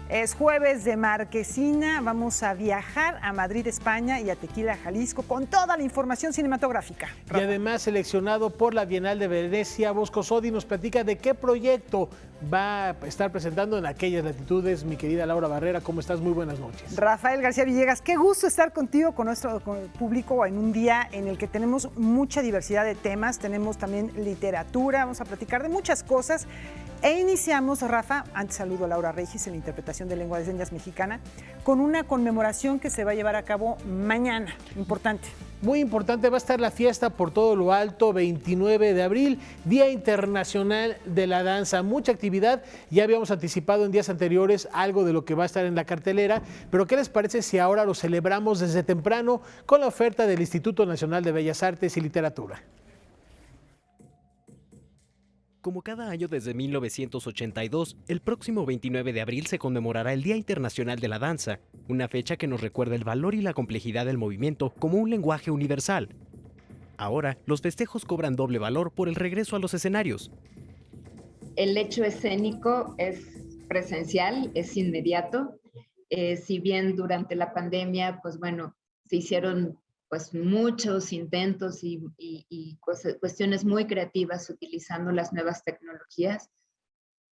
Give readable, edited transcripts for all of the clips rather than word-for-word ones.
Es jueves de Marquesina, vamos a viajar a Madrid, España y a Tequila, Jalisco con toda la información cinematográfica. Y además seleccionado por la Bienal de Venecia, Bosco Sodi nos platica de qué proyecto va a estar presentando en aquellas latitudes. Mi querida Laura Barrera, ¿cómo estás? Muy buenas noches. Rafael García Villegas, qué gusto estar contigo, con nuestro público en un día en el que tenemos mucha diversidad de temas, tenemos también literatura, vamos a platicar de muchas cosas. E iniciamos, Rafa, antes saludo a Laura Regis en la interpretación de lengua de señas mexicana, con una conmemoración que se va a llevar a cabo mañana, importante. Muy importante, va a estar la fiesta por todo lo alto, 29 de abril, Día Internacional de la Danza. Mucha actividad, ya habíamos anticipado en días anteriores algo de lo que va a estar en la cartelera, pero ¿qué les parece si ahora lo celebramos desde temprano con la oferta del Instituto Nacional de Bellas Artes y Literatura? Como cada año desde 1982, el próximo 29 de abril se conmemorará el Día Internacional de la Danza, una fecha que nos recuerda el valor y la complejidad del movimiento como un lenguaje universal. Ahora, los festejos cobran doble valor por el regreso a los escenarios. El hecho escénico es presencial, es inmediato. Si bien durante la pandemia, pues bueno, se hicieron pues muchos intentos y cuestiones muy creativas utilizando las nuevas tecnologías,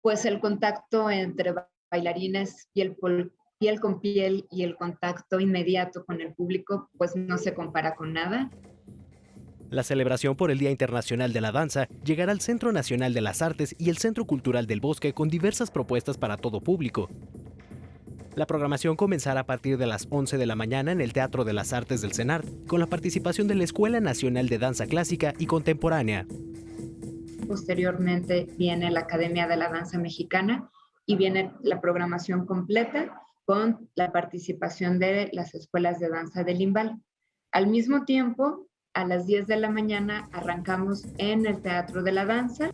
pues el contacto entre bailarines, piel con piel y el contacto inmediato con el público, pues no se compara con nada. La celebración por el Día Internacional de la Danza llegará al Centro Nacional de las Artes y el Centro Cultural del Bosque con diversas propuestas para todo público. La programación comenzará a partir de las 11 de la mañana en el Teatro de las Artes del CENART, con la participación de la Escuela Nacional de Danza Clásica y Contemporánea. Posteriormente viene la Academia de la Danza Mexicana y viene la programación completa con la participación de las escuelas de danza del IMBAL. Al mismo tiempo, a las 10 de la mañana arrancamos en el Teatro de la Danza.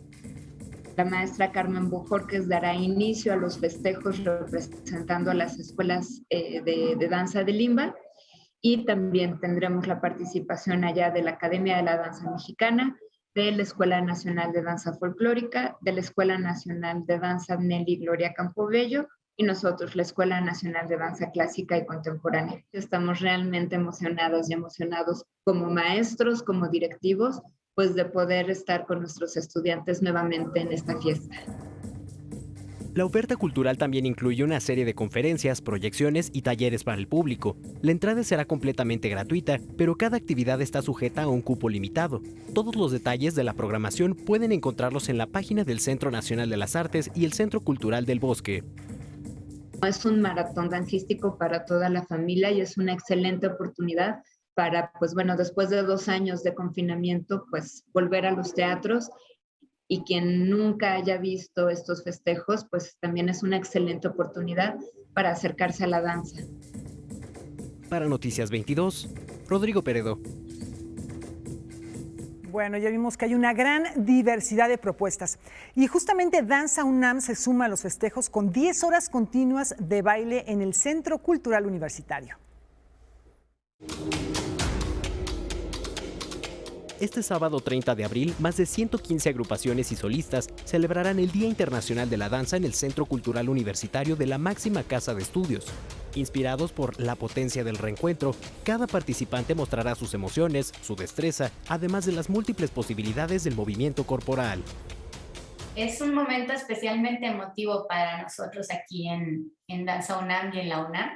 La maestra Carmen Bojorquez dará inicio a los festejos representando a las escuelas de danza del IMBA y también tendremos la participación allá de la Academia de la Danza Mexicana, de la Escuela Nacional de Danza Folclórica, de la Escuela Nacional de Danza Nelly Gloria Campobello y nosotros, la Escuela Nacional de Danza Clásica y Contemporánea. Estamos realmente emocionados y emocionados como maestros, como directivos, pues de poder estar con nuestros estudiantes nuevamente en esta fiesta. La oferta cultural también incluye una serie de conferencias, proyecciones y talleres para el público. La entrada será completamente gratuita, pero cada actividad está sujeta a un cupo limitado. Todos los detalles de la programación pueden encontrarlos en la página del Centro Nacional de las Artes y el Centro Cultural del Bosque. Es un maratón dancístico para toda la familia y es una excelente oportunidad para, pues bueno, después de 2 años de confinamiento, pues volver a los teatros, y quien nunca haya visto estos festejos, pues también es una excelente oportunidad para acercarse a la danza. Para Noticias 22, Rodrigo Peredo. Bueno, ya vimos que hay una gran diversidad de propuestas y justamente Danza UNAM se suma a los festejos con 10 horas continuas de baile en el Centro Cultural Universitario. Este sábado 30 de abril, más de 115 agrupaciones y solistas celebrarán el Día Internacional de la Danza en el Centro Cultural Universitario de la máxima casa de estudios. Inspirados por la potencia del reencuentro, cada participante mostrará sus emociones, su destreza, además de las múltiples posibilidades del movimiento corporal. Es un momento especialmente emotivo para nosotros aquí en Danza UNAM y en la UNAM,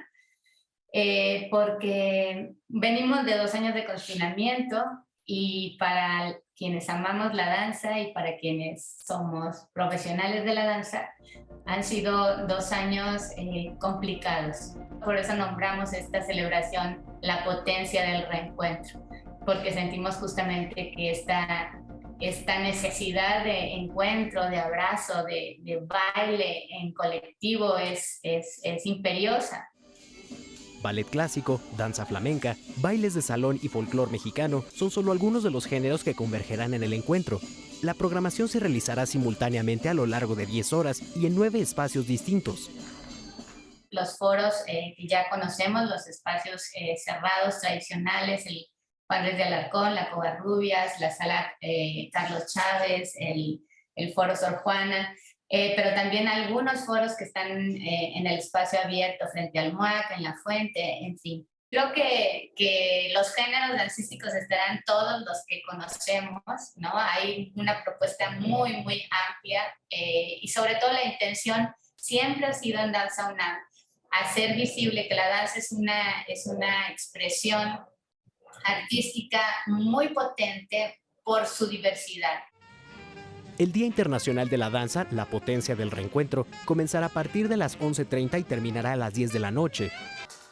porque venimos de 2 años de confinamiento y para quienes amamos la danza y para quienes somos profesionales de la danza, han sido 2 años complicados. Por eso nombramos esta celebración la potencia del reencuentro, porque sentimos justamente que esta necesidad de encuentro, de abrazo, de baile en colectivo es imperiosa. Ballet clásico, danza flamenca, bailes de salón y folclor mexicano son solo algunos de los géneros que convergerán en el encuentro. La programación se realizará simultáneamente a lo largo de 10 horas y en 9 espacios distintos. Los foros que ya conocemos, los espacios cerrados tradicionales, el Juan Ruiz de Alarcón, la Covarrubias, la Sala Carlos Chávez, el Foro Sor Juana, pero también algunos foros que están en el espacio abierto frente al MUAC, en La Fuente, en fin. Creo que los géneros dancísticos estarán todos los que conocemos, ¿no? Hay una propuesta muy, muy amplia y sobre todo la intención siempre ha sido en Danza UNAM hacer visible que la danza es una expresión artística muy potente por su diversidad. El Día Internacional de la Danza, la potencia del reencuentro, comenzará a partir de las 11:30 y terminará a las 10 de la noche.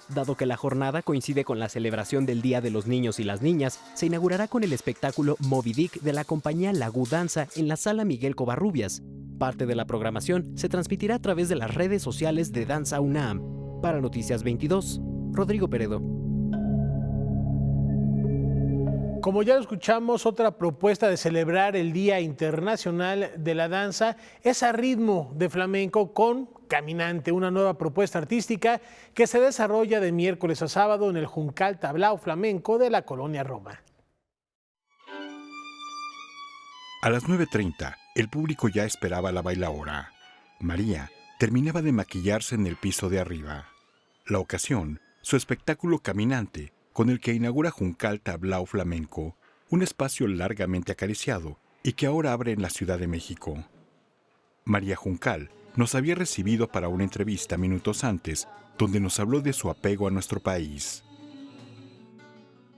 Dado que la jornada coincide con la celebración del Día de los Niños y las Niñas, se inaugurará con el espectáculo Moby Dick de la compañía Lagú Danza en la Sala Miguel Covarrubias. Parte de la programación se transmitirá a través de las redes sociales de Danza UNAM. Para Noticias 22, Rodrigo Peredo. Como ya lo escuchamos, otra propuesta de celebrar el Día Internacional de la Danza es a ritmo de flamenco con Caminante, una nueva propuesta artística que se desarrolla de miércoles a sábado en el Juncal Tablao Flamenco de la Colonia Roma. A las 9:30, el público ya esperaba a la bailaora. María terminaba de maquillarse en el piso de arriba. La ocasión, su espectáculo Caminante, con el que inaugura Juncal Tablao Flamenco, un espacio largamente acariciado y que ahora abre en la Ciudad de México. María Juncal nos había recibido para una entrevista minutos antes, donde nos habló de su apego a nuestro país.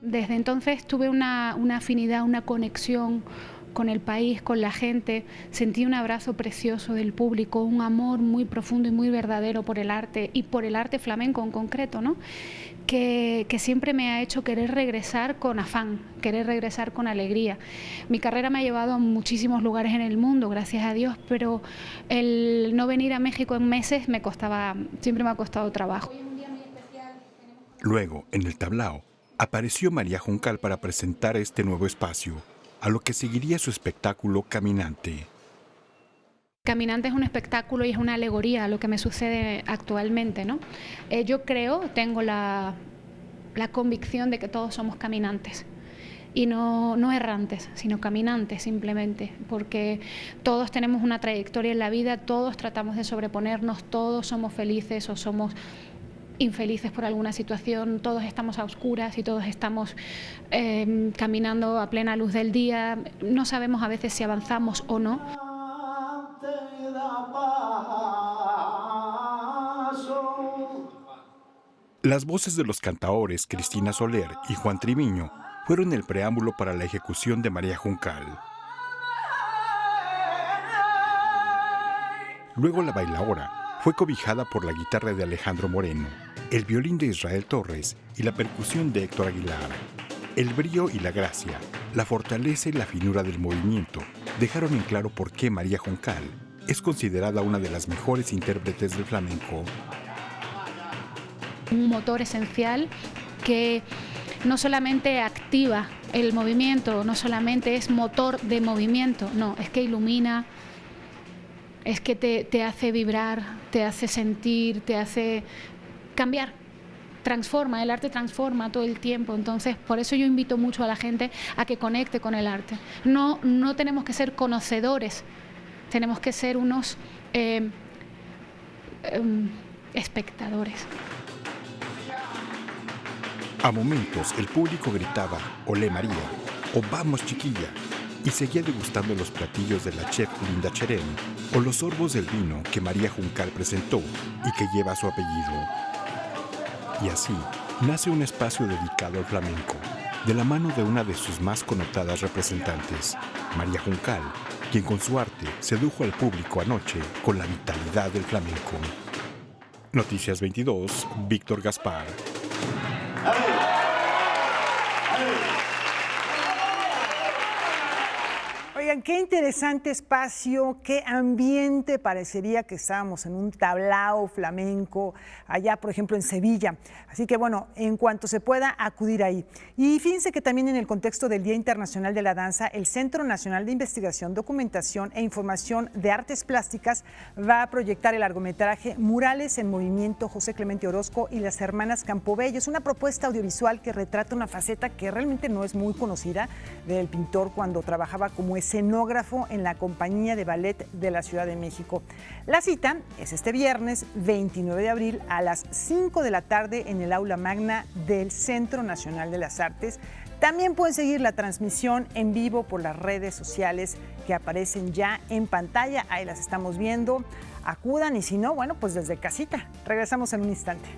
Desde entonces tuve una afinidad, una conexión con el país, con la gente. Sentí un abrazo precioso del público, un amor muy profundo y muy verdadero por el arte y por el arte flamenco en concreto, ¿no? Que siempre me ha hecho querer regresar con afán, querer regresar con alegría. Mi carrera me ha llevado a muchísimos lugares en el mundo, gracias a Dios, pero el no venir a México en meses siempre me ha costado trabajo. Luego, en el tablao, apareció María Juncal para presentar este nuevo espacio, a lo que seguiría su espectáculo Caminante. Caminante es un espectáculo y es una alegoría a lo que me sucede actualmente, ¿no? Yo tengo la convicción de que todos somos caminantes y no errantes, sino caminantes simplemente, porque todos tenemos una trayectoria en la vida, todos tratamos de sobreponernos, todos somos felices o somos infelices por alguna situación, todos estamos a oscuras y todos estamos caminando a plena luz del día, no sabemos a veces si avanzamos o no. Las voces de los cantaores Cristina Soler y Juan Triviño fueron el preámbulo para la ejecución de María Juncal. Luego la bailaora fue cobijada por la guitarra de Alejandro Moreno, el violín de Israel Torres y la percusión de Héctor Aguilar. El brío y la gracia, la fortaleza y la finura del movimiento dejaron en claro por qué María Juncal es considerada una de las mejores intérpretes del flamenco. Un motor esencial que no solamente activa el movimiento, no solamente es motor de movimiento, no, es que ilumina, es que te hace vibrar, te hace sentir, te hace cambiar, transforma, el arte transforma todo el tiempo. Entonces, por eso yo invito mucho a la gente a que conecte con el arte. No tenemos que ser conocedores, tenemos que ser unos espectadores. A momentos el público gritaba «Olé María» o «Vamos chiquilla» y seguía degustando los platillos de la chef Linda Cherén o los sorbos del vino que María Juncal presentó y que lleva su apellido. Y así nace un espacio dedicado al flamenco, de la mano de una de sus más connotadas representantes, María Juncal, quien con su arte sedujo al público anoche con la vitalidad del flamenco. Noticias 22, Víctor Gaspar. Oigan, qué interesante espacio, qué ambiente, parecería que estábamos en un tablao flamenco, allá por ejemplo en Sevilla. Así que bueno, en cuanto se pueda, acudir ahí. Y fíjense que también en el contexto del Día Internacional de la Danza, el Centro Nacional de Investigación, Documentación e Información de Artes Plásticas va a proyectar el largometraje Murales en Movimiento, José Clemente Orozco y las Hermanas Campobello. Es una propuesta audiovisual que retrata una faceta que realmente no es muy conocida del pintor cuando trabajaba como escenógrafo escenógrafo en la Compañía de Ballet de la Ciudad de México. La cita es este viernes 29 de abril a las 5 de la tarde en el aula magna del Centro Nacional de las Artes. También pueden seguir la transmisión en vivo por las redes sociales que aparecen ya en pantalla. Ahí las estamos viendo. Acudan y si no, bueno, pues desde casita. Regresamos en un instante.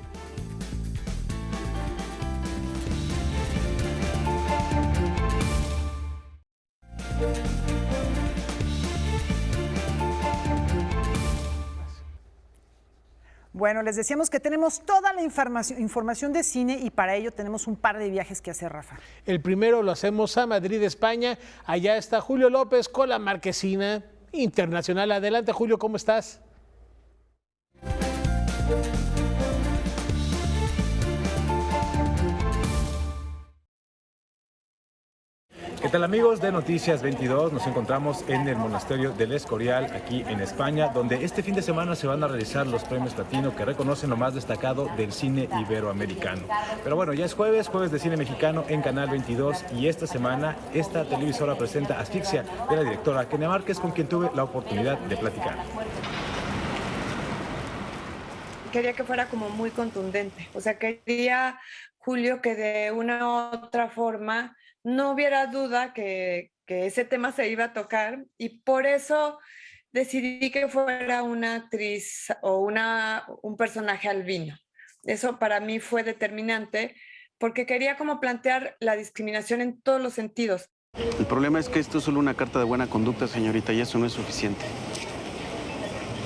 Bueno, les decíamos que tenemos toda la información de cine y para ello tenemos un par de viajes que hacer, Rafa. El primero lo hacemos a Madrid, España. Allá está Julio López con la Marquesina Internacional. Adelante, Julio, ¿cómo estás? ¿Qué tal, amigos de Noticias 22? Nos encontramos en el Monasterio del Escorial, aquí en España, donde este fin de semana se van a realizar los premios Platino que reconocen lo más destacado del cine iberoamericano. Pero bueno, ya es jueves de cine mexicano en Canal 22 y esta semana esta televisora presenta Asfixia de la directora Kenia Márquez, con quien tuve la oportunidad de platicar. Quería que fuera como muy contundente, o sea, quería, Julio, que de una u otra forma no hubiera duda que ese tema se iba a tocar, y por eso decidí que fuera una actriz o un personaje albino. Eso para mí fue determinante porque quería como plantear la discriminación en todos los sentidos. El problema es que esto es solo una carta de buena conducta, señorita, y eso no es suficiente.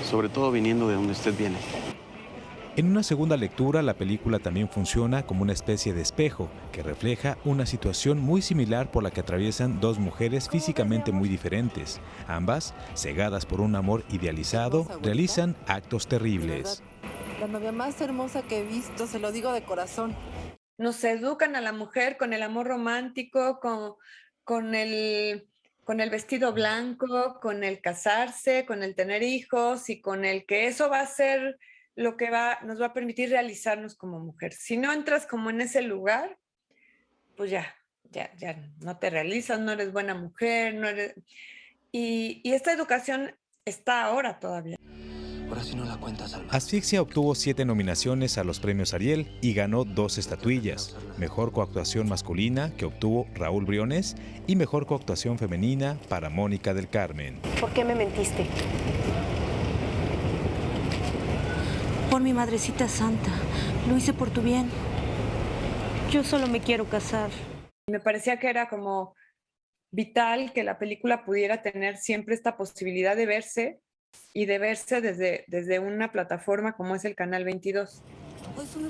Sobre todo viniendo de donde usted viene. En una segunda lectura, la película también funciona como una especie de espejo que refleja una situación muy similar por la que atraviesan dos mujeres físicamente muy diferentes. Ambas, cegadas por un amor idealizado, realizan actos terribles. La novia más hermosa que he visto, se lo digo de corazón. Nos educan a la mujer con el amor romántico, con el vestido blanco, con el casarse, con el tener hijos y con el que eso va a ser lo que nos va a permitir realizarnos como mujer. Si no entras como en ese lugar, pues ya no te realizas, no eres buena mujer, no eres... Y esta educación está ahora todavía. Ahora sí no la cuentas, Alma. Asfixia obtuvo 7 nominaciones a los premios Ariel y ganó 2 estatuillas. Mejor coactuación masculina, que obtuvo Raúl Briones, y mejor coactuación femenina para Mónica del Carmen. ¿Por qué me mentiste? Por mi madrecita santa. Lo hice por tu bien. Yo solo me quiero casar. Me parecía que era como vital que la película pudiera tener siempre esta posibilidad de verse y de verse desde una plataforma como es el Canal 22.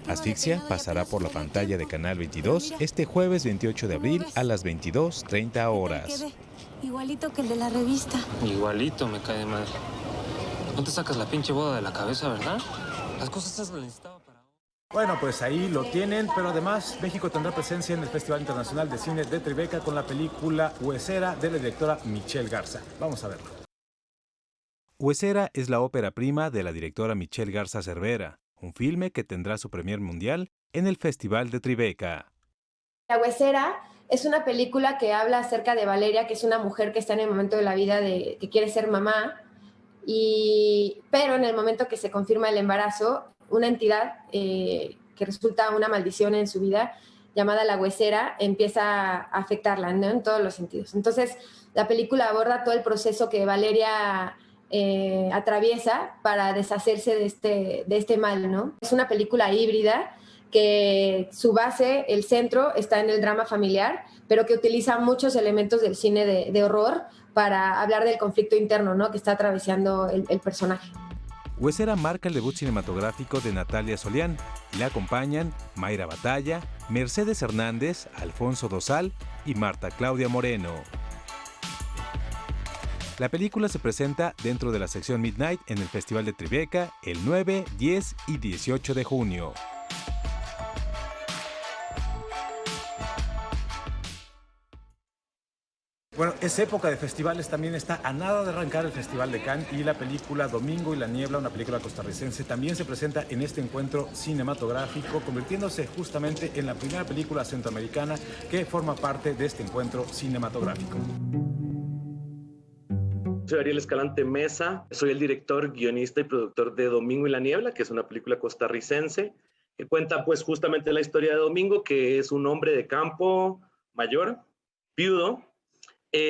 Asfixia pasará por la pantalla de Canal 22 este jueves 28 de abril a las 22:30 horas. Igualito que el de la revista. Igualito, me cae mal. No te sacas la pinche boda de la cabeza, ¿verdad? Las cosas las necesitaba para... Bueno, pues ahí lo tienen, pero además México tendrá presencia en el Festival Internacional de Cine de Tribeca con la película Huesera de la directora Michelle Garza. Vamos a verlo. Huesera es la ópera prima de la directora Michelle Garza Cervera, un filme que tendrá su premier mundial en el Festival de Tribeca. La Huesera es una película que habla acerca de Valeria, que es una mujer que está en el momento de la vida que quiere ser mamá, pero en el momento que se confirma el embarazo, una entidad que resulta una maldición en su vida, llamada la Huesera, empieza a afectarla, ¿no? En todos los sentidos. Entonces, la película aborda todo el proceso que Valeria atraviesa para deshacerse de este mal, ¿no? Es una película híbrida que su base, el centro, está en el drama familiar, pero que utiliza muchos elementos del cine de horror para hablar del conflicto interno, ¿no?, que está atravesando el personaje. Huesera marca el debut cinematográfico de Natalia Solián y la acompañan Mayra Batalla, Mercedes Hernández, Alfonso Dosal y Marta Claudia Moreno. La película se presenta dentro de la sección Midnight en el Festival de Tribeca el 9, 10 y 18 de junio. Bueno, es época de festivales, también está a nada de arrancar el Festival de Cannes y la película Domingo y la Niebla, una película costarricense, también se presenta en este encuentro cinematográfico, convirtiéndose justamente en la primera película centroamericana que forma parte de este encuentro cinematográfico. Soy Ariel Escalante Mesa, soy el director, guionista y productor de Domingo y la Niebla, que es una película costarricense que cuenta pues justamente la historia de Domingo, que es un hombre de campo mayor, viudo,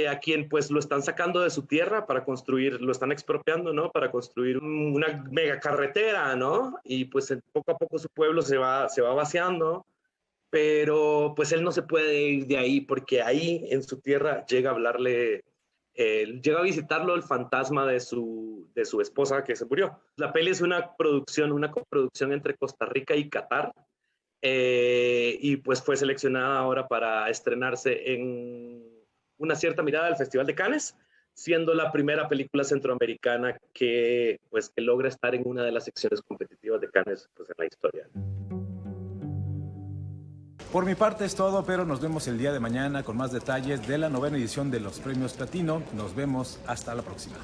a quien pues lo están sacando de su tierra para construir, lo están expropiando, ¿no? Para construir una mega carretera, ¿no? Y pues poco a poco su pueblo se va vaciando, pero pues él no se puede ir de ahí porque ahí en su tierra llega a hablarle, llega a visitarlo el fantasma de su esposa que se murió. La peli es una coproducción entre Costa Rica y Qatar, y pues fue seleccionada ahora para estrenarse en Una cierta mirada del Festival de Cannes, siendo la primera película centroamericana que logra estar en una de las secciones competitivas de Cannes pues, en la historia. Por mi parte es todo, pero nos vemos el día de mañana con más detalles de la 9ª edición de los Premios Platino. Nos vemos hasta la próxima.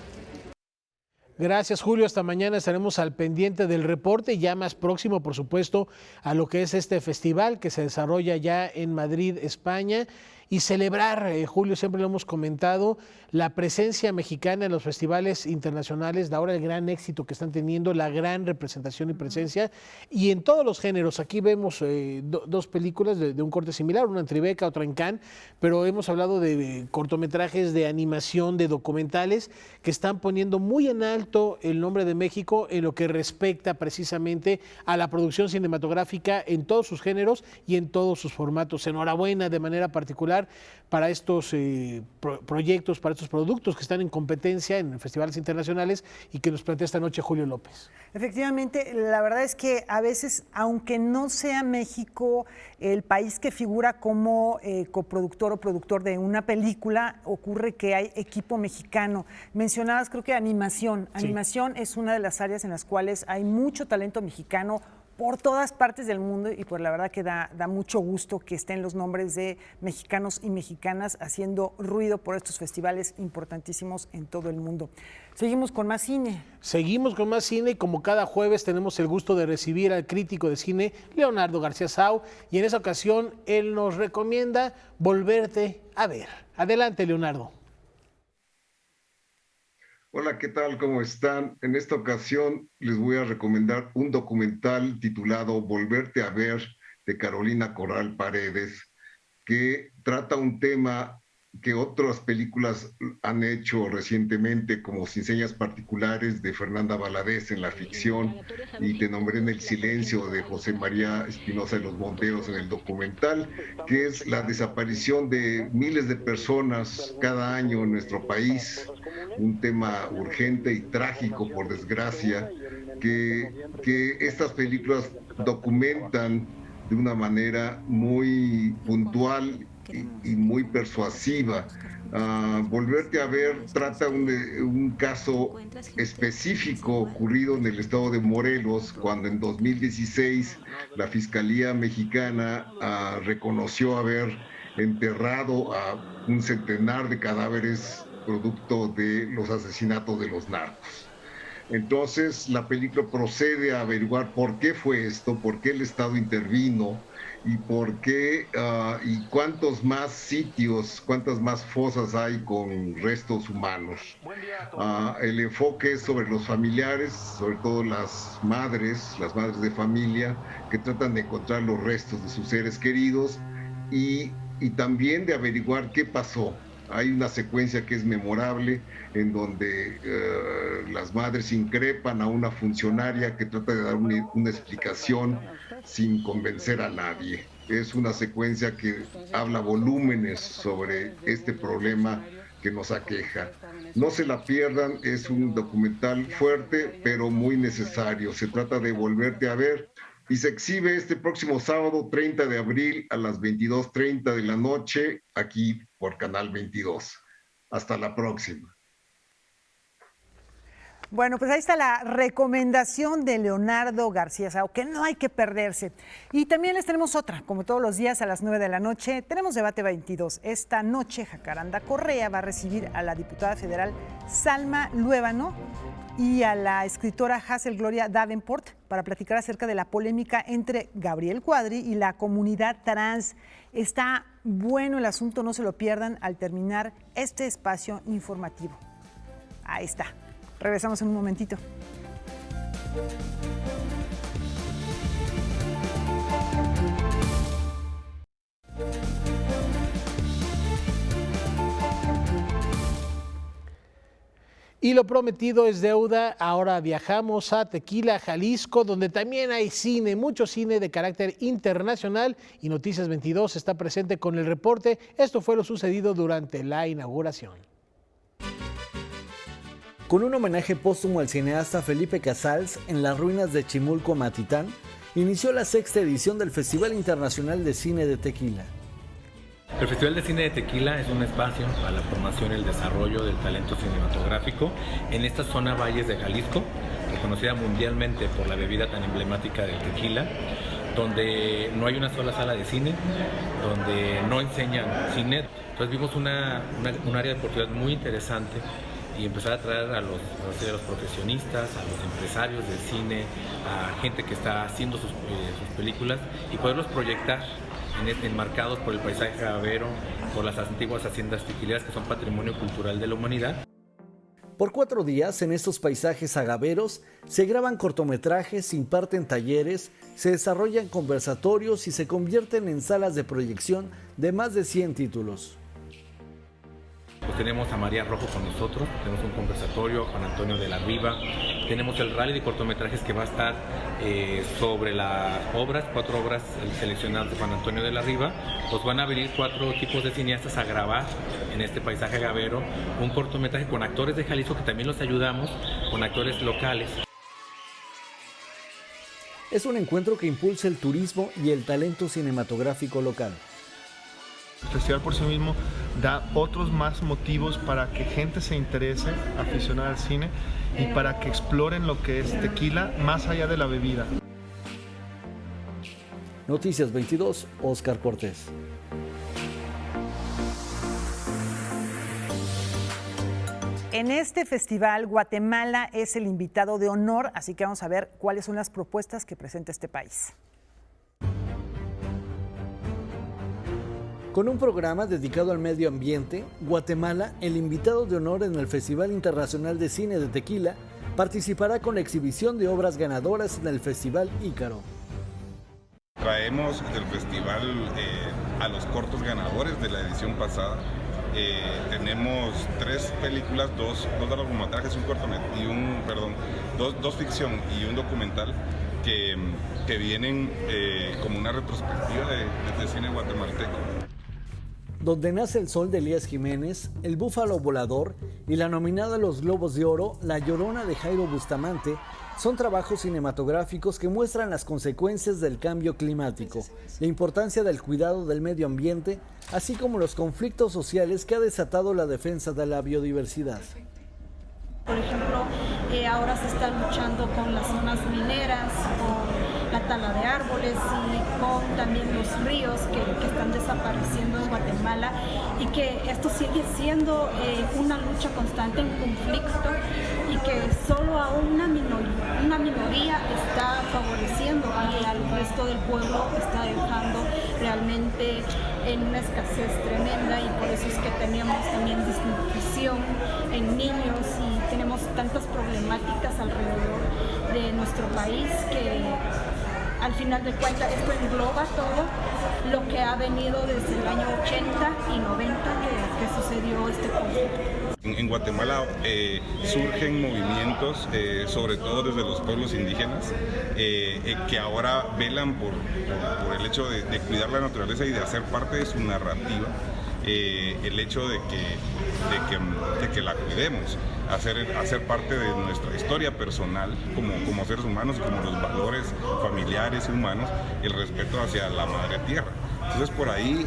Gracias, Julio. Hasta mañana estaremos al pendiente del reporte, ya más próximo, por supuesto, a lo que es este festival que se desarrolla ya en Madrid, España. Y celebrar, Julio, siempre lo hemos comentado, la presencia mexicana en los festivales internacionales, ahora el gran éxito que están teniendo, la gran representación y presencia, y en todos los géneros. Aquí vemos dos películas de un corte similar, una en Tribeca, otra en Cannes, pero hemos hablado de cortometrajes, de animación, de documentales, que están poniendo muy en alto el nombre de México en lo que respecta precisamente a la producción cinematográfica en todos sus géneros y en todos sus formatos. Enhorabuena de manera particular para estos proyectos, para estos productos que están en competencia en festivales internacionales y que nos plantea esta noche Julio López. Efectivamente, la verdad es que a veces, aunque no sea México el país que figura como coproductor o productor de una película, ocurre que hay equipo mexicano. Mencionabas, creo que animación. Sí. Animación es una de las áreas en las cuales hay mucho talento mexicano por todas partes del mundo y pues la verdad que da mucho gusto que estén los nombres de mexicanos y mexicanas haciendo ruido por estos festivales importantísimos en todo el mundo. Seguimos con más cine. Seguimos con más cine y como cada jueves tenemos el gusto de recibir al crítico de cine Leonardo García Sau y en esa ocasión él nos recomienda Volverte a ver. Adelante, Leonardo. Hola, ¿qué tal? ¿Cómo están? En esta ocasión les voy a recomendar un documental titulado Volverte a ver, de Carolina Corral Paredes, que trata un tema que otras películas han hecho recientemente, como Sin Señas Particulares de Fernanda Valadez en la ficción y Te nombré en el silencio de José María Espinosa de los Monteros en el documental, que es la desaparición de miles de personas cada año en nuestro país, un tema urgente y trágico por desgracia, que estas películas documentan de una manera muy puntual y muy persuasiva. Volverte a ver trata un caso específico ocurrido en el estado de Morelos, cuando en 2016 la Fiscalía Mexicana reconoció haber enterrado a un centenar de cadáveres producto de los asesinatos de los narcos. Entonces la película procede a averiguar por qué fue esto, por qué el Estado intervino y por qué y cuántos más sitios, cuántas más fosas hay con restos humanos. El enfoque es sobre los familiares, sobre todo las madres de familia, que tratan de encontrar los restos de sus seres queridos y también de averiguar qué pasó. Hay una secuencia que es memorable en donde las madres increpan a una funcionaria que trata de dar una explicación sin convencer a nadie. Es una secuencia que habla volúmenes sobre este problema que nos aqueja. No se la pierdan, es un documental fuerte pero muy necesario. Se trata de Volverte a ver y se exhibe este próximo sábado 30 de abril a las 22:30 de la noche aquí por Canal 22. Hasta la próxima. Bueno, pues ahí está la recomendación de Leonardo García Sau, que no hay que perderse. Y también les tenemos otra, como todos los días a las 9 de la noche, tenemos Debate 22. Esta noche Jacaranda Correa va a recibir a la diputada federal Salma Luébano y a la escritora Hazel Gloria Davenport para platicar acerca de la polémica entre Gabriel Cuadri y la comunidad trans. Está bueno el asunto, no se lo pierdan al terminar este espacio informativo. Ahí está. Regresamos en un momentito. Y lo prometido es deuda. Ahora viajamos a Tequila, Jalisco, donde también hay cine, mucho cine de carácter internacional, y Noticias 22 está presente con el reporte. Esto fue lo sucedido durante la inauguración. Con un homenaje póstumo al cineasta Felipe Casals en las ruinas de Chimulco, Matitán, inició la 6ª edición del Festival Internacional de Cine de Tequila. El Festival de Cine de Tequila es un espacio para la formación y el desarrollo del talento cinematográfico en esta zona Valles de Jalisco, reconocida mundialmente por la bebida tan emblemática del tequila, donde no hay una sola sala de cine, donde no enseñan cine. Entonces vimos un área de oportunidad muy interesante y empezar a traer a los profesionistas, a los empresarios del cine, a gente que está haciendo sus películas y poderlos proyectar enmarcados por el paisaje agavero, por las antiguas haciendas tequileras que son patrimonio cultural de la humanidad. Por 4 días en estos paisajes agaveros se graban cortometrajes, se imparten talleres, se desarrollan conversatorios y se convierten en salas de proyección de más de 100 títulos. Pues tenemos a María Rojo con nosotros, tenemos un conversatorio, Juan Antonio de la Riva, tenemos el rally de cortometrajes que va a estar sobre las obras, 4 obras seleccionadas de Juan Antonio de la Riva. Pues van a venir 4 equipos de cineastas a grabar en este paisaje agavero un cortometraje con actores de Jalisco, que también los ayudamos, con actores locales. Es un encuentro que impulsa el turismo y el talento cinematográfico local. El festival por sí mismo da otros más motivos para que gente se interese, aficionada al cine, y para que exploren lo que es tequila más allá de la bebida. Noticias 22, Óscar Cortés. En este festival, Guatemala es el invitado de honor, así que vamos a ver cuáles son las propuestas que presenta este país. Con un programa dedicado al medio ambiente, Guatemala, el invitado de honor en el Festival Internacional de Cine de Tequila, participará con la exhibición de obras ganadoras en el Festival Ícaro. Traemos del festival a los cortos ganadores de la edición pasada. Tenemos 3 películas, 2 largometrajes, dos ficción y un documental que vienen como una retrospectiva de cine guatemalteco. Donde nace el sol de Elías Jiménez, El búfalo volador y la nominada a los Globos de Oro, La Llorona de Jairo Bustamante, son trabajos cinematográficos que muestran las consecuencias del cambio climático, la importancia del cuidado del medio ambiente, así como los conflictos sociales que ha desatado la defensa de la biodiversidad. Por ejemplo, ahora se está luchando con las zonas mineras, con la tala de árboles y con también los ríos que están desapareciendo en Guatemala, y que esto sigue siendo una lucha constante, un conflicto, y que solo a una minoría está favoreciendo y al resto del pueblo está dejando realmente en una escasez tremenda, y por eso es que tenemos también desnutrición en niños y tenemos tantas problemáticas alrededor de nuestro país que al final de cuentas esto engloba todo lo que ha venido desde el año 80 y 90 que sucedió este conflicto. En Guatemala surgen movimientos, sobre todo desde los pueblos indígenas, que ahora velan por el hecho de cuidar la naturaleza y de hacer parte de su narrativa, el hecho de que la cuidemos, hacer parte de nuestra historia personal como seres humanos y como los valores familiares y humanos, el respeto hacia la madre tierra. Entonces por ahí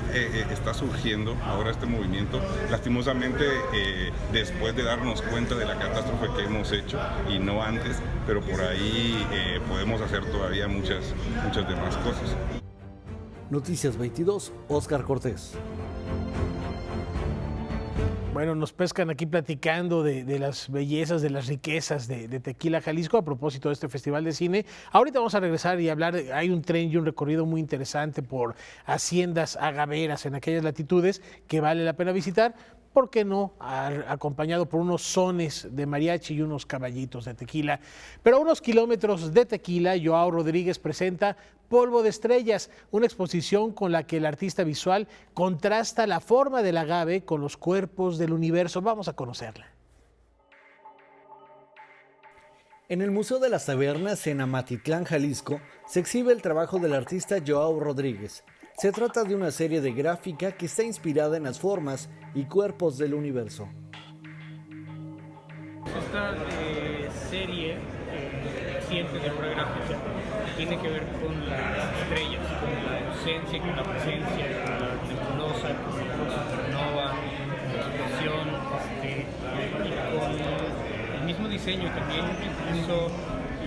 está surgiendo ahora este movimiento, lastimosamente después de darnos cuenta de la catástrofe que hemos hecho y no antes, pero por ahí podemos hacer todavía muchas demás cosas. Noticias 22, Óscar Cortés. Bueno, nos pescan aquí platicando de las bellezas, de las riquezas de Tequila, Jalisco, a propósito de este festival de cine. Ahorita vamos a regresar y hablar, hay un tren y un recorrido muy interesante por haciendas agaveras en aquellas latitudes que vale la pena visitar, ¿por qué no? Acompañado por unos sones de mariachi y unos caballitos de tequila. Pero a unos kilómetros de tequila, Joao Rodríguez presenta Polvo de Estrellas, una exposición con la que el artista visual contrasta la forma del agave con los cuerpos del universo. Vamos a conocerla. En el Museo de las Tabernas en Amatitlán, Jalisco, se exhibe el trabajo del artista Joao Rodríguez. Se trata de una serie de gráfica que está inspirada en las formas y cuerpos del universo. Esta serie reciente de obra gráfica tiene que ver con las estrellas, con la ausencia y con la presencia, con la nebulosa, con la supernova, la explosión, y con el mismo diseño también incluso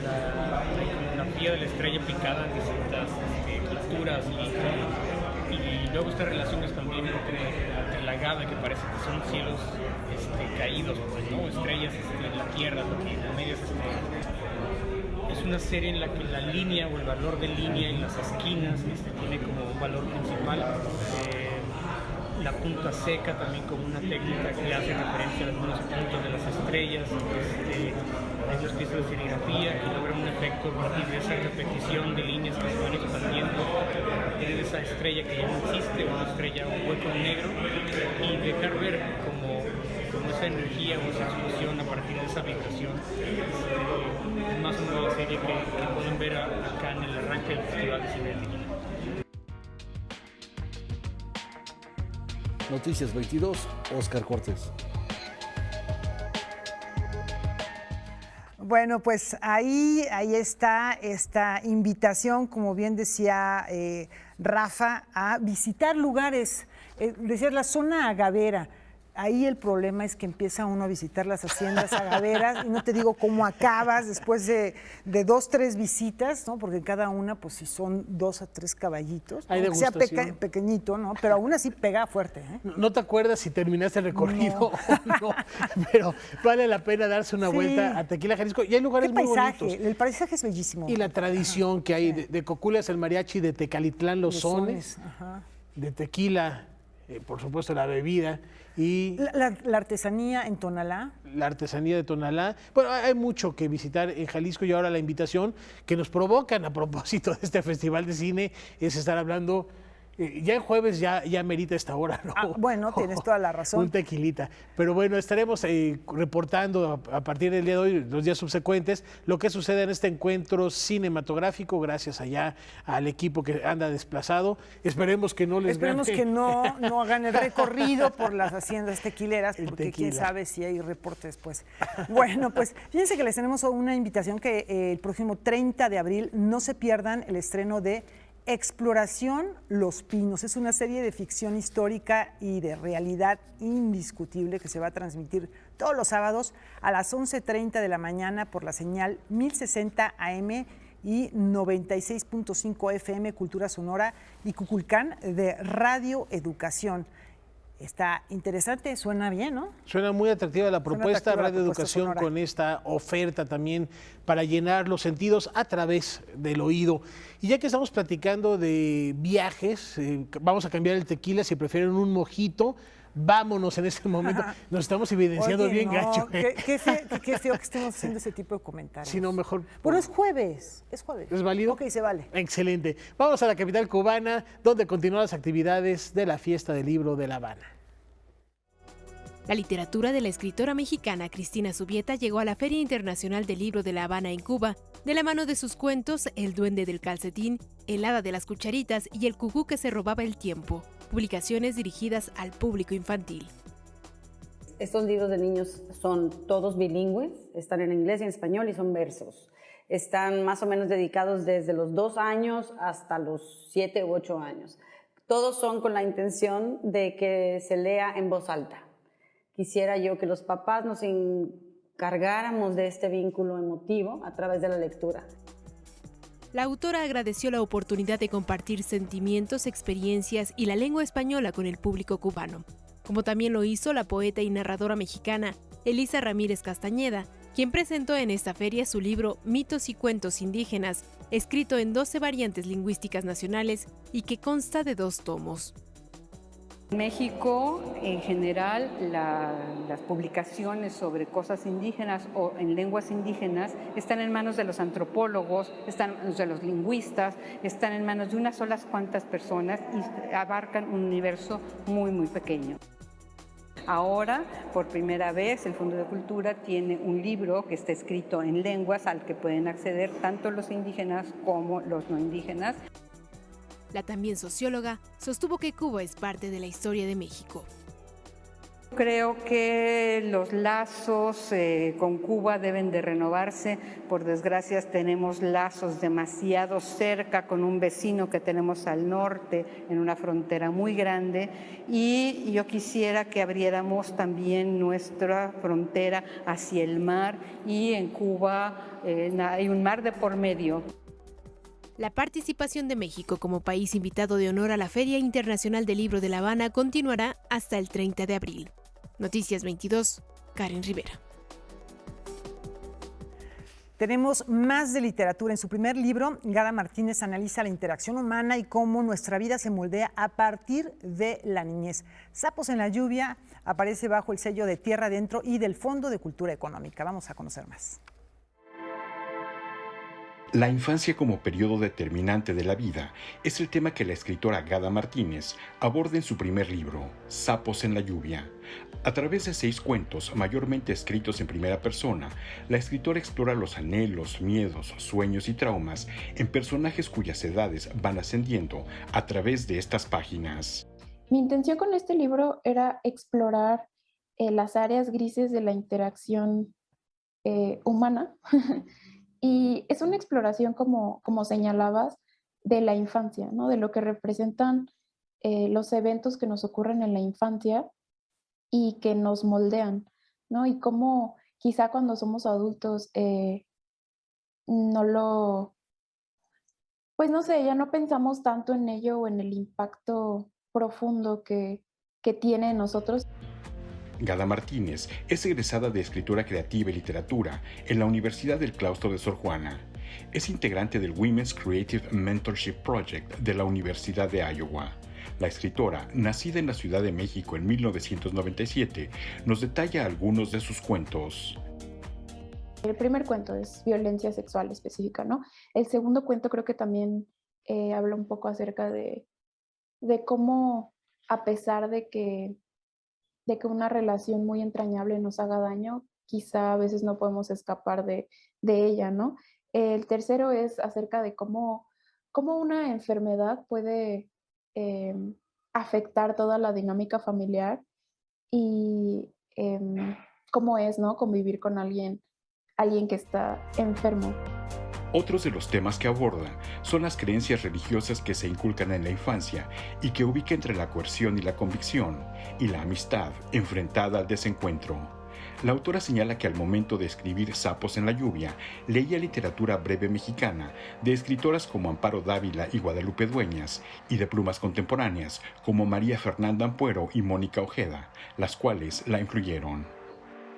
la iconografía de la estrella picada en distintas culturas y luego estas relaciones también entre la agave, que parece que son cielos caídos, pues, ¿no? Estrellas en la tierra, medias estrellas. Es una serie en la que la línea o el valor de línea en las esquinas tiene como un valor principal. La punta seca también como una técnica que hace referencia a algunos puntos de las estrellas. Hay unas piezas de serigrafía que logran un efecto a partir de esa repetición de líneas que se van expandiendo a partir de esa estrella que ya no existe, una estrella, un hueco negro, y dejar ver como esa energía o esa explosión a partir de esa vibración. Es más o menos la serie que pueden ver acá en el arranque del Festival de Cine de Tequila. Noticias 22, Óscar Cortés. Bueno, pues ahí está esta invitación, como bien decía Rafa, a visitar lugares, decía la zona agavera. Ahí el problema es que empieza uno a visitar las haciendas agaveras y no te digo cómo acabas después de 2, 3 visitas, ¿no? Porque cada una, pues si son 2 a 3 caballitos, hay aunque sea pequeñito, ¿no? Pero aún así pega fuerte, ¿eh? No te acuerdas si terminaste el recorrido o no, pero vale la pena darse una vuelta a Tequila, Jalisco. Y hay lugares muy bonitos. El paisaje es bellísimo. Y la tradición que hay de Coculas, el mariachi, de Tecalitlán, los sones, de Tequila, por supuesto la bebida. Y la artesanía en Tonalá. La artesanía de Tonalá. Bueno, hay mucho que visitar en Jalisco y ahora la invitación que nos provocan a propósito de este Festival de Cine es estar hablando. Ya el jueves ya merita esta hora, ¿no? Bueno, tienes toda la razón. Un tequilita. Pero bueno, estaremos reportando a partir del día de hoy, los días subsecuentes, lo que sucede en este encuentro cinematográfico, gracias allá al equipo que anda desplazado. Esperemos que no les Esperemos que no hagan el recorrido por las haciendas tequileras, porque quién sabe si hay reporte después. Bueno, pues fíjense que les tenemos una invitación que el próximo 30 de abril no se pierdan el estreno de Exploración Los Pinos. Es una serie de ficción histórica y de realidad indiscutible que se va a transmitir todos los sábados a las 11:30 de la mañana por la señal 1060 AM y 96.5 FM Cultura Sonora y Cuculcán de Radio Educación. Está interesante, suena bien, ¿no? Suena muy atractiva la propuesta, Radio Educación con esta oferta también para llenar los sentidos a través del oído. Y ya que estamos platicando de viajes, vamos a cambiar el tequila, si prefieren un mojito, vámonos en este momento. Nos estamos evidenciando. Oye, bien gacho. Qué feo que estemos haciendo ese tipo de comentarios. Si no, mejor. Bueno, es jueves. ¿Es válido? Ok, se vale. Excelente. Vamos a la capital cubana, donde continúan las actividades de la Fiesta del Libro de La Habana. La literatura de la escritora mexicana Cristina Zubieta llegó a la Feria Internacional del Libro de La Habana en Cuba, de la mano de sus cuentos El duende del calcetín, El hada de las cucharitas y El cucú que se robaba el tiempo, publicaciones dirigidas al público infantil. Estos libros de niños son todos bilingües, están en inglés y en español y son versos. Están más o menos dedicados desde los 2 años hasta los 7 u 8 años. Todos son con la intención de que se lea en voz alta. Quisiera yo que los papás nos encargáramos de este vínculo emotivo a través de la lectura. La autora agradeció la oportunidad de compartir sentimientos, experiencias y la lengua española con el público cubano, como también lo hizo la poeta y narradora mexicana Elisa Ramírez Castañeda, quien presentó en esta feria su libro Mitos y Cuentos Indígenas, escrito en 12 variantes lingüísticas nacionales y que consta de 2 tomos. En México, en general, las publicaciones sobre cosas indígenas o en lenguas indígenas están en manos de los antropólogos, están en manos de los lingüistas, están en manos de unas solas cuantas personas y abarcan un universo muy, muy pequeño. Ahora, por primera vez, el Fondo de Cultura tiene un libro que está escrito en lenguas al que pueden acceder tanto los indígenas como los no indígenas. La también socióloga sostuvo que Cuba es parte de la historia de México. Creo que los lazos con Cuba deben de renovarse. Por desgracia tenemos lazos demasiado cerca con un vecino que tenemos al norte, en una frontera muy grande, y yo quisiera que abriéramos también nuestra frontera hacia el mar, y en Cuba hay un mar de por medio. La participación de México como país invitado de honor a la Feria Internacional del Libro de La Habana continuará hasta el 30 de abril. Noticias 22, Karen Rivera. Tenemos más de literatura. En su primer libro, Gada Martínez analiza la interacción humana y cómo nuestra vida se moldea a partir de la niñez. Sapos en la lluvia aparece bajo el sello de Tierra Adentro y del Fondo de Cultura Económica. Vamos a conocer más. La infancia como periodo determinante de la vida es el tema que la escritora Gada Martínez aborda en su primer libro, Sapos en la lluvia. A través de 6 cuentos, mayormente escritos en primera persona, la escritora explora los anhelos, miedos, sueños y traumas en personajes cuyas edades van ascendiendo a través de estas páginas. Mi intención con este libro era explorar las áreas grises de la interacción humana. Y es una exploración, como señalabas, de la infancia, ¿no? De lo que representan los eventos que nos ocurren en la infancia y que nos moldean, ¿no? Y cómo quizá cuando somos adultos pues no sé, ya no pensamos tanto en ello o en el impacto profundo que tiene en nosotros. Gada Martínez es egresada de Escritura Creativa y Literatura en la Universidad del Claustro de Sor Juana. Es integrante del Women's Creative Mentorship Project de la Universidad de Iowa. La escritora, nacida en la Ciudad de México en 1997, nos detalla algunos de sus cuentos. El primer cuento es violencia sexual específica, ¿no? El segundo cuento creo que también habla un poco acerca de cómo, a pesar de que una relación muy entrañable nos haga daño, quizá a veces no podemos escapar de ella, ¿no? El tercero es acerca de cómo una enfermedad puede afectar toda la dinámica familiar y cómo es, ¿no? Convivir con alguien que está enfermo. Otros de los temas que aborda son las creencias religiosas que se inculcan en la infancia y que ubica entre la coerción y la convicción, y la amistad enfrentada al desencuentro. La autora señala que al momento de escribir Sapos en la lluvia, leía literatura breve mexicana de escritoras como Amparo Dávila y Guadalupe Dueñas, y de plumas contemporáneas como María Fernanda Ampuero y Mónica Ojeda, las cuales la influyeron.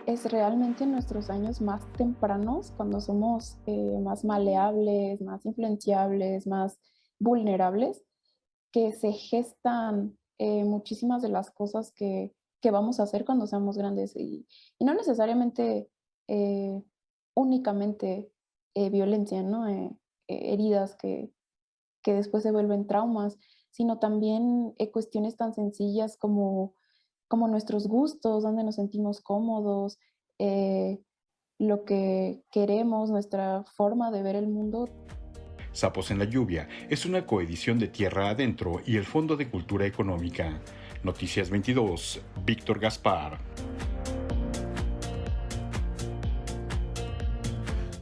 Es realmente en nuestros años más tempranos, cuando somos más maleables, más influenciables, más vulnerables, que se gestan muchísimas de las cosas que vamos a hacer cuando seamos grandes. Y no necesariamente únicamente violencia, ¿no? Heridas que después se vuelven traumas, sino también cuestiones tan sencillas como nuestros gustos, dónde nos sentimos cómodos, lo que queremos, nuestra forma de ver el mundo. Sapos en la lluvia es una coedición de Tierra Adentro y el Fondo de Cultura Económica. Noticias 22, Víctor Gaspar.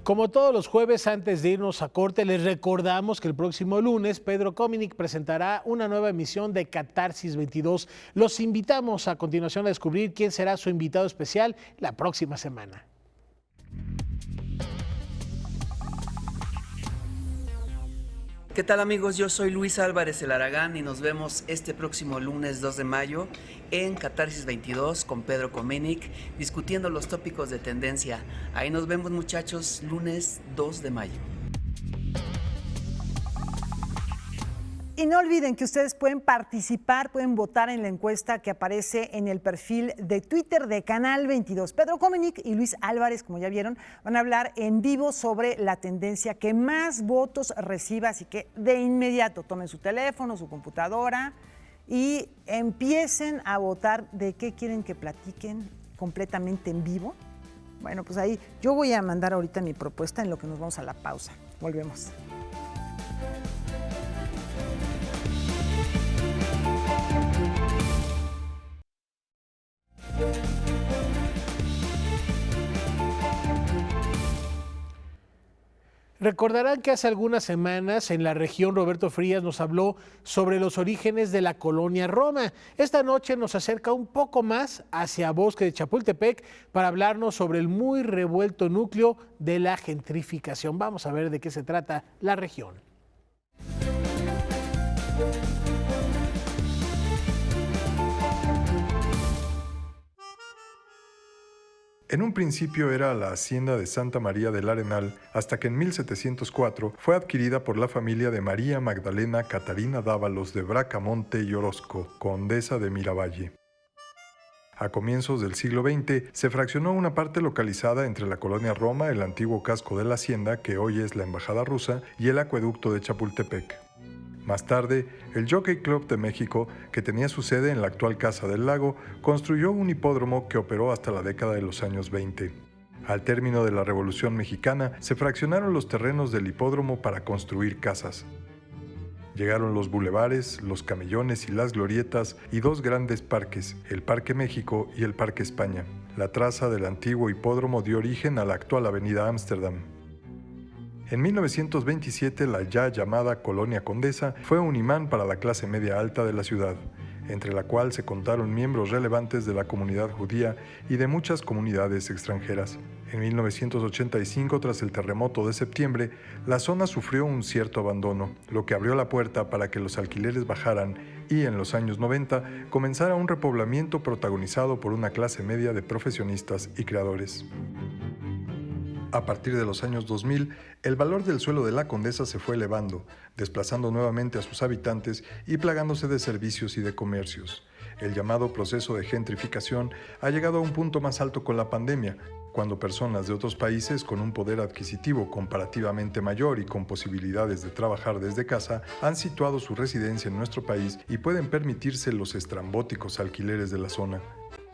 Como todos los jueves, antes de irnos a corte, les recordamos que el próximo lunes Pedro Cominic presentará una nueva emisión de Catarsis 22. Los invitamos a continuación a descubrir quién será su invitado especial la próxima semana. ¿Qué tal amigos? Yo soy Luis Álvarez El Aragán y nos vemos este próximo lunes 2 de mayo en Catarsis 22 con Pedro Cominic discutiendo los tópicos de tendencia. Ahí nos vemos muchachos, lunes 2 de mayo. Y no olviden que ustedes pueden participar, pueden votar en la encuesta que aparece en el perfil de Twitter de Canal 22. Pedro Comenic y Luis Álvarez, como ya vieron, van a hablar en vivo sobre la tendencia que más votos reciba, así que de inmediato tomen su teléfono, su computadora y empiecen a votar de qué quieren que platiquen completamente en vivo. Bueno, pues ahí yo voy a mandar ahorita mi propuesta en lo que nos vamos a la pausa. Volvemos. Recordarán que hace algunas semanas en la región Roberto Frías nos habló sobre los orígenes de la colonia Roma. Esta noche nos acerca un poco más hacia Bosque de Chapultepec para hablarnos sobre el muy revuelto núcleo de la gentrificación. Vamos a ver de qué se trata la región. En un principio era la hacienda de Santa María del Arenal, hasta que en 1704 fue adquirida por la familia de María Magdalena Catarina Dávalos de Bracamonte y Orozco, condesa de Miravalle. A comienzos del siglo XX se fraccionó una parte localizada entre la colonia Roma, el antiguo casco de la hacienda, que hoy es la Embajada Rusa, y el acueducto de Chapultepec. Más tarde, el Jockey Club de México, que tenía su sede en la actual Casa del Lago, construyó un hipódromo que operó hasta la década de los años 20. Al término de la Revolución Mexicana, se fraccionaron los terrenos del hipódromo para construir casas. Llegaron los bulevares, los camellones y las glorietas y dos grandes parques, el Parque México y el Parque España. La traza del antiguo hipódromo dio origen a la actual Avenida Ámsterdam. En 1927, la ya llamada Colonia Condesa fue un imán para la clase media alta de la ciudad, entre la cual se contaron miembros relevantes de la comunidad judía y de muchas comunidades extranjeras. En 1985, tras el terremoto de septiembre, la zona sufrió un cierto abandono, lo que abrió la puerta para que los alquileres bajaran y en los años 90 comenzara un repoblamiento protagonizado por una clase media de profesionistas y creadores. A partir de los años 2000, el valor del suelo de la Condesa se fue elevando, desplazando nuevamente a sus habitantes y plagándose de servicios y de comercios. El llamado proceso de gentrificación ha llegado a un punto más alto con la pandemia, cuando personas de otros países con un poder adquisitivo comparativamente mayor y con posibilidades de trabajar desde casa han situado su residencia en nuestro país y pueden permitirse los estrambóticos alquileres de la zona.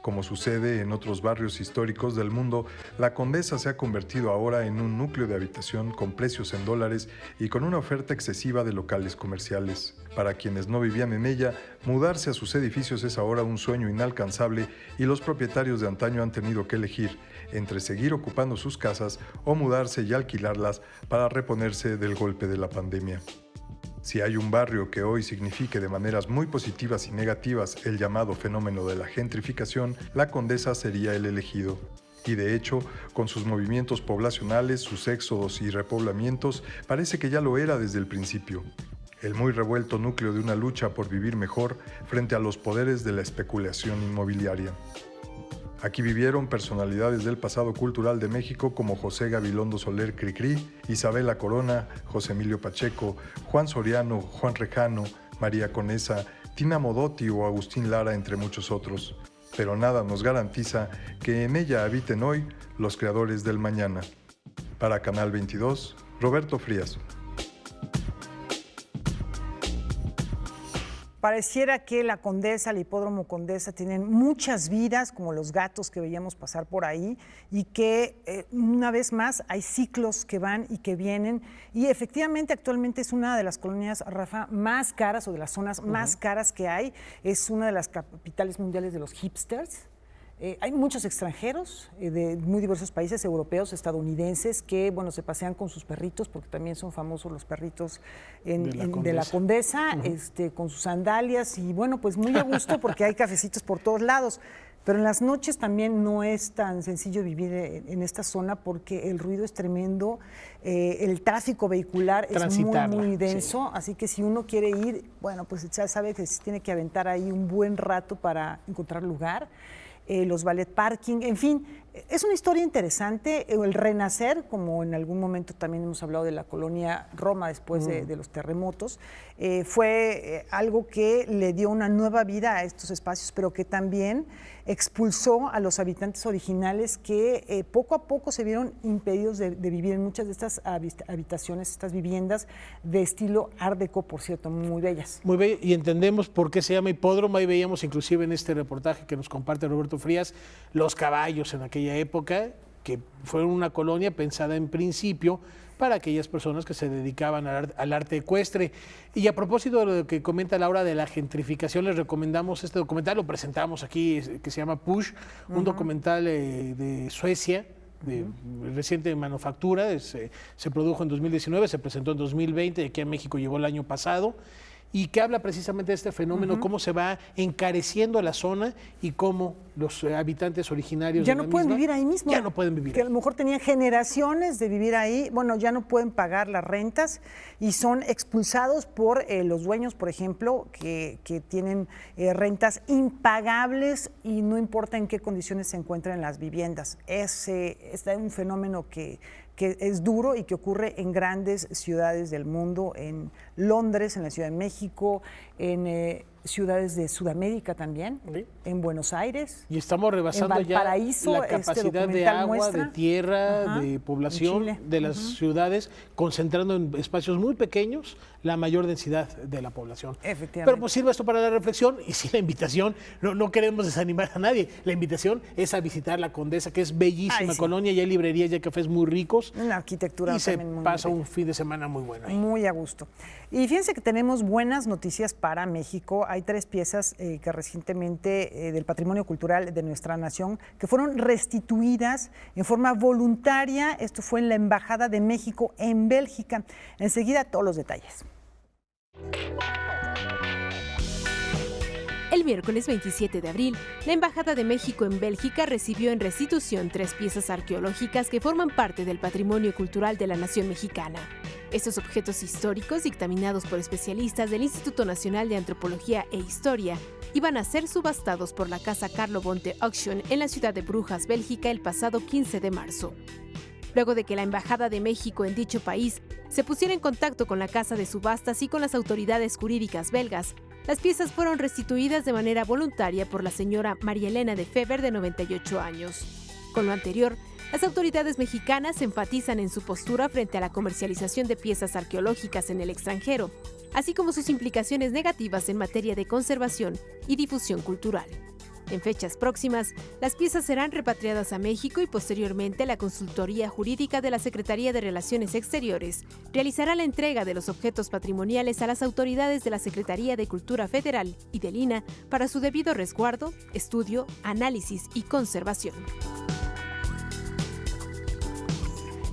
Como sucede en otros barrios históricos del mundo, la Condesa se ha convertido ahora en un núcleo de habitación con precios en dólares y con una oferta excesiva de locales comerciales. Para quienes no vivían en ella, mudarse a sus edificios es ahora un sueño inalcanzable y los propietarios de antaño han tenido que elegir entre seguir ocupando sus casas o mudarse y alquilarlas para reponerse del golpe de la pandemia. Si hay un barrio que hoy signifique de maneras muy positivas y negativas el llamado fenómeno de la gentrificación, la Condesa sería el elegido. Y de hecho, con sus movimientos poblacionales, sus éxodos y repoblamientos, parece que ya lo era desde el principio. El muy revuelto núcleo de una lucha por vivir mejor frente a los poderes de la especulación inmobiliaria. Aquí vivieron personalidades del pasado cultural de México como José Gabilondo Soler Cricri, Isabela Corona, José Emilio Pacheco, Juan Soriano, Juan Rejano, María Conesa, Tina Modotti o Agustín Lara, entre muchos otros. Pero nada nos garantiza que en ella habiten hoy los creadores del mañana. Para Canal 22, Roberto Frías. Pareciera que la Condesa, el hipódromo Condesa, tienen muchas vidas, como los gatos que veíamos pasar por ahí, y que una vez más hay ciclos que van y que vienen. Y efectivamente actualmente es una de las colonias, Rafa, más caras o de las zonas más caras que hay. Es una de las capitales mundiales de los hipsters. Hay muchos extranjeros de muy diversos países europeos, estadounidenses, que bueno, se pasean con sus perritos, porque también son famosos los perritos de la Condesa, con sus sandalias y bueno, pues muy a gusto porque hay cafecitos por todos lados. Pero en las noches también no es tan sencillo vivir en esta zona porque el ruido es tremendo, el tráfico vehicular es muy denso, sí. Así que si uno quiere ir, bueno, pues ya sabe que se tiene que aventar ahí un buen rato para encontrar lugar. Los ballet parking, en fin, Es una historia interesante, el renacer, como en algún momento también hemos hablado de la colonia Roma después de los terremotos, fue algo que le dio una nueva vida a estos espacios, pero que también expulsó a los habitantes originales que poco a poco se vieron impedidos de vivir en muchas de estas habitaciones, estas viviendas de estilo Art Deco, por cierto, muy bellas. Muy bello, y entendemos por qué se llama hipódromo. Ahí veíamos inclusive en este reportaje que nos comparte Roberto Frías, los caballos en aquella época, que fueron una colonia pensada en principio para aquellas personas que se dedicaban al arte ecuestre. Y a propósito de lo que comenta Laura de la gentrificación, les recomendamos este documental, lo presentamos aquí, que se llama Push, un documental de Suecia, de reciente manufactura, se produjo en 2019, se presentó en 2020, y aquí a México llegó el año pasado, y que habla precisamente de este fenómeno, cómo se va encareciendo la zona y cómo los habitantes originarios ya no pueden vivir ahí mismo. Ya no pueden vivir. Que a lo mejor tenían generaciones de vivir ahí, bueno, ya no pueden pagar las rentas y son expulsados por los dueños, por ejemplo, que tienen rentas impagables y no importa en qué condiciones se encuentren las viviendas. Es un fenómeno que es duro y que ocurre en grandes ciudades del mundo, en Londres, en la Ciudad de México, en ciudades de Sudamérica también, en Buenos Aires. Y estamos rebasando ya la capacidad de agua, de tierra, de población de las ciudades, concentrando en espacios muy pequeños la mayor densidad de la población. Efectivamente. Pero pues sirve esto para la reflexión y sí, la invitación, no queremos desanimar a nadie, la invitación es a visitar la Condesa, que es bellísima colonia, y hay librerías y hay cafés muy ricos. Una arquitectura y también se pasa un fin de semana muy bueno ahí. Muy a gusto. Y fíjense que tenemos buenas noticias para México. Hay 3 piezas que recientemente del patrimonio cultural de nuestra nación que fueron restituidas en forma voluntaria. Esto fue en la Embajada de México en Bélgica. Enseguida todos los detalles. El miércoles 27 de abril, la Embajada de México en Bélgica recibió en restitución 3 piezas arqueológicas que forman parte del patrimonio cultural de la nación mexicana. Estos objetos históricos, dictaminados por especialistas del Instituto Nacional de Antropología e Historia, iban a ser subastados por la Casa Carlo Bonte Auction en la ciudad de Brujas, Bélgica, el pasado 15 de marzo. Luego de que la Embajada de México en dicho país se pusiera en contacto con la Casa de Subastas y con las autoridades jurídicas belgas, las piezas fueron restituidas de manera voluntaria por la señora María Elena de Feber, de 98 años. Con lo anterior, las autoridades mexicanas enfatizan en su postura frente a la comercialización de piezas arqueológicas en el extranjero, así como sus implicaciones negativas en materia de conservación y difusión cultural. En fechas próximas, las piezas serán repatriadas a México y posteriormente la Consultoría Jurídica de la Secretaría de Relaciones Exteriores realizará la entrega de los objetos patrimoniales a las autoridades de la Secretaría de Cultura Federal y del INAH para su debido resguardo, estudio, análisis y conservación.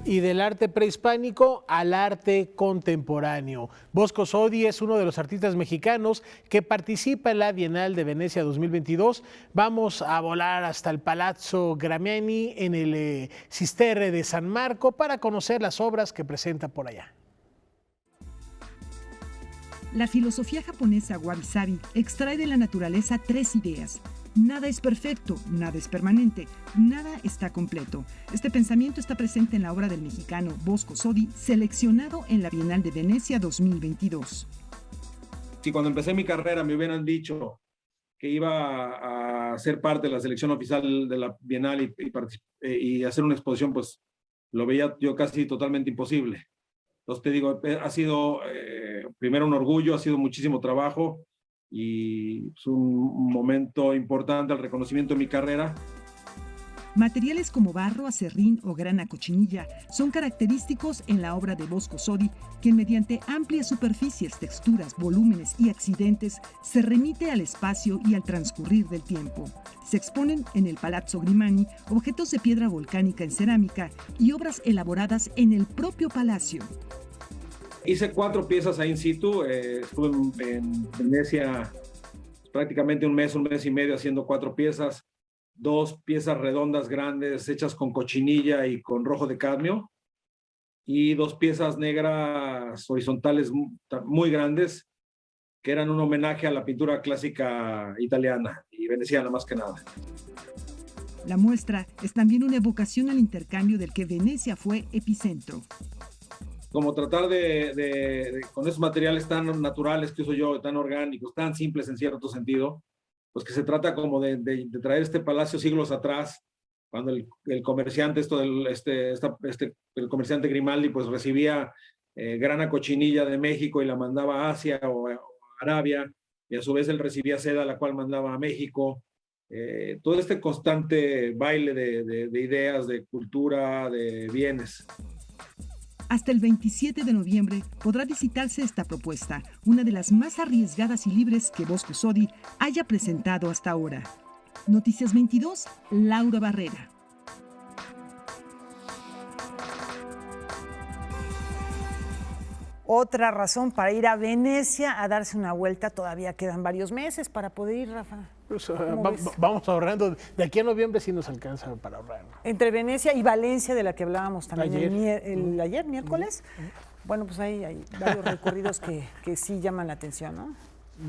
Y del arte prehispánico al arte contemporáneo. Bosco Sodi es uno de los artistas mexicanos que participa en la Bienal de Venecia 2022. Vamos a volar hasta el Palazzo Gramiani en el Cisterre de San Marco para conocer las obras que presenta por allá. La filosofía japonesa Wabi-Sabi extrae de la naturaleza 3 ideas. Nada es perfecto, nada es permanente, nada está completo. Este pensamiento está presente en la obra del mexicano Bosco Sodi, seleccionado en la Bienal de Venecia 2022. Si cuando empecé mi carrera me hubieran dicho que iba a ser parte de la selección oficial de la Bienal y hacer una exposición, pues lo veía yo casi totalmente imposible. Entonces te digo, ha sido primero un orgullo, ha sido muchísimo trabajo, y es un momento importante al reconocimiento de mi carrera. Materiales como barro, acerrín o grana cochinilla son característicos en la obra de Bosco Sodi, quien mediante amplias superficies, texturas, volúmenes y accidentes se remite al espacio y al transcurrir del tiempo. Se exponen en el Palazzo Grimani objetos de piedra volcánica en cerámica y obras elaboradas en el propio palacio. Hice 4 piezas ahí in situ, estuve en Venecia prácticamente un mes y medio haciendo 4 piezas, 2 piezas redondas grandes hechas con cochinilla y con rojo de cadmio, y 2 piezas negras horizontales muy grandes, que eran un homenaje a la pintura clásica italiana y veneciana más que nada. La muestra es también una evocación al intercambio del que Venecia fue epicentro. Como tratar con esos materiales tan naturales que uso yo, tan orgánicos, tan simples en cierto sentido, pues que se trata como de traer este palacio siglos atrás, cuando el comerciante, el comerciante Grimaldi, pues recibía grana cochinilla de México y la mandaba a Asia o a Arabia, y a su vez él recibía seda, la cual mandaba a México. Todo este constante baile de ideas, de cultura, de bienes. Hasta el 27 de noviembre podrá visitarse esta propuesta, una de las más arriesgadas y libres que Bosco Sodi haya presentado hasta ahora. Noticias 22, Laura Barrera. Otra razón para ir a Venecia a darse una vuelta. Todavía quedan varios meses para poder ir, Rafa. Pues, vamos ahorrando. De aquí a noviembre sí nos alcanza para ahorrar, ¿no? Entre Venecia y Valencia, de la que hablábamos también ayer, miércoles. Bueno, pues hay varios recorridos que sí llaman la atención, ¿no?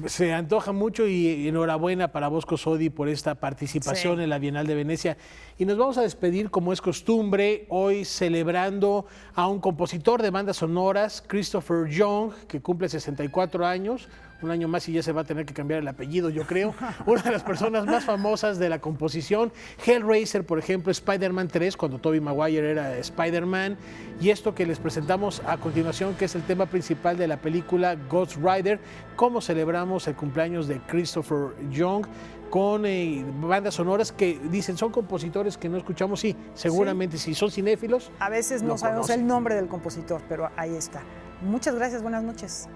Se antoja mucho y enhorabuena para Bosco Sodi por esta participación en la Bienal de Venecia. Y nos vamos a despedir, como es costumbre, hoy celebrando a un compositor de bandas sonoras, Christopher Young, que cumple 64 años. Un año más y ya se va a tener que cambiar el apellido, yo creo. Una de las personas más famosas de la composición. Hellraiser, por ejemplo, Spider-Man 3, cuando Tobey Maguire era Spider-Man. Y esto que les presentamos a continuación, que es el tema principal de la película Ghost Rider, cómo celebramos el cumpleaños de Christopher Young con bandas sonoras que dicen son compositores que no escuchamos. Sí, seguramente sí, son cinéfilos. A veces no sabemos el nombre del compositor, pero ahí está. Muchas gracias, buenas noches.